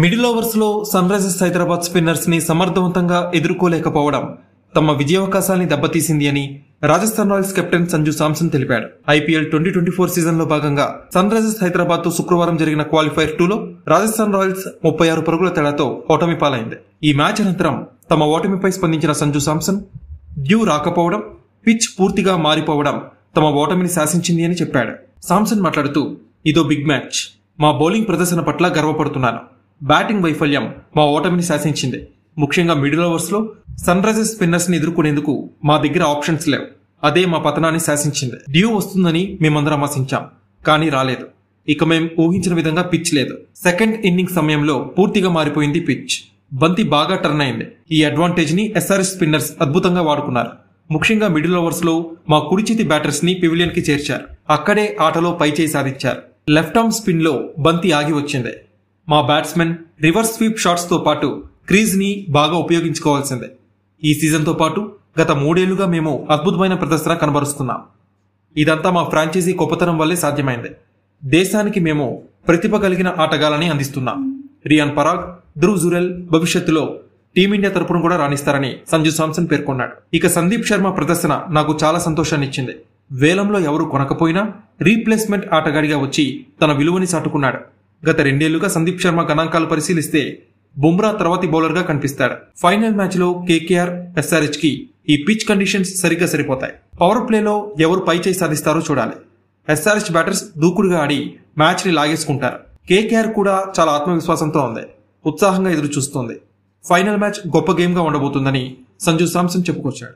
Middle overs లో sun Risers Hyderabad spinners ని సమర్థవంతంగా ఎదుర్కోలేకపోవడం తమ విజయావకాశాన్ని దెబ్బతీసింది అని రాజస్థాన్ రాయల్స్ కెప్టెన్ సంజు శాంసన్ తెలిపాడు. ఐపీఎల్ 2024 సీజన్ లో భాగంగా సన్ రైజర్స్ హైదరాబాద్ తో శుక్రవారం జరిగిన క్వాలిఫైర్ 2లో రాజస్థాన్ రాయల్స్ 36 పరుగుల తేడాతో ఓటమి పాలైంది. ఈ మ్యాచ్ అనంతరం తమ ఓటమిపై స్పందించిన సంజు శాంసన్ డ్యూ రాకపోవడం, పిచ్ పూర్తిగా మారిపోవడం తమ ఓటమిని శాసించింది అని చెప్పాడు. శాంసన్ మాట్లాడుతూ, ఇదో బిగ్ మ్యాచ్. మా బౌలింగ్ ప్రదర్శన పట్ల గర్వపడుతున్నాను. బ్యాటింగ్ వైఫల్యం మా ఓటమిని శాసించింది. ముఖ్యంగా మిడిల్ ఓవర్స్ లో సన్ రైజర్స్ స్పిన్నర్స్ ని ఎదుర్కొనేందుకు మా దగ్గర ఆప్షన్స్ లేవు. అదే మా పతనాన్ని శాసించింది. డ్యూ వస్తుందని మేమందరం ఆశించాం, కానీ రాలేదు. ఇక మేం ఊహించిన విధంగా పిచ్ లేదు. సెకండ్ ఇన్నింగ్స్ సమయంలో పూర్తిగా మారిపోయింది పిచ్. బంతి బాగా టర్న్ అయింది. ఈ అడ్వాంటేజ్ ని ఎస్ఆర్ఎస్ స్పిన్నర్స్ అద్భుతంగా వాడుకున్నారు. ముఖ్యంగా మిడిల్ ఓవర్స్ లో మా కుడి చేతి బ్యాటర్స్ ని పెవిలియన్ కి చేర్చారు. అక్కడే ఆటలో పైచేయి సాధించారు. లెఫ్ట్ ఆర్మ్ స్పిన్ లో బంతి ఆగి వచ్చింది. మా బ్యాట్స్మెన్ రివర్స్ స్వీప్ షాట్స్ తో పాటు క్రీజ్ ని బాగా ఉపయోగించుకోవాల్సిందే. ఈ సీజన్ తో పాటు గత 3 ఏళ్లుగా మేము అద్భుతమైన ప్రదర్శన కనబరుస్తున్నాం. ఇదంతా మా ఫ్రాంచైజీ గొప్పతనం వల్లే సాధ్యమైంది. దేశానికి మేము ప్రతిభ కలిగిన ఆటగాళ్ళని అందిస్తున్నాం. రియాన్ పరాగ్, ధ్రువ్ జురెల్ భవిష్యత్తులో టీమిండియా తరపున కూడా రాణిస్తారని సంజు శాంసన్ పేర్కొన్నాడు. ఇక సందీప్ శర్మ ప్రదర్శన నాకు చాలా సంతోషాన్ని ఇచ్చింది. వేలంలో ఎవరు కొనకపోయినా రీప్లేస్మెంట్ ఆటగాడిగా వచ్చి తన విలువని చాటుకున్నాడు. గత 2 ఏళ్లుగా సందీప్ శర్మ గణాంకాలు పరిశీలిస్తే బుమ్రా తర్వాతి బౌలర్ గా కనిపిస్తాడు. ఫైనల్ మ్యాచ్ లో కేకేఆర్, ఎస్ఆర్హెచ్ కి ఈ పిచ్ కండిషన్స్ సరిగ్గా సరిపోతాయి. పవర్ ప్లేలో ఎవరు పై చేయి సాధిస్తారో చూడాలి. ఎస్ఆర్హెచ్ బ్యాటర్స్ దూకుడుగా ఆడి మ్యాచ్ ని లాగేసుకుంటారు. కేకేఆర్ కూడా చాలా ఆత్మవిశ్వాసంతో ఉంది. ఉత్సాహంగా ఎదురు చూస్తోంది. ఫైనల్ మ్యాచ్ గొప్ప గేమ్ గా ఉండబోతుందని సంజు శాంసన్ చెప్పుకొచ్చాడు.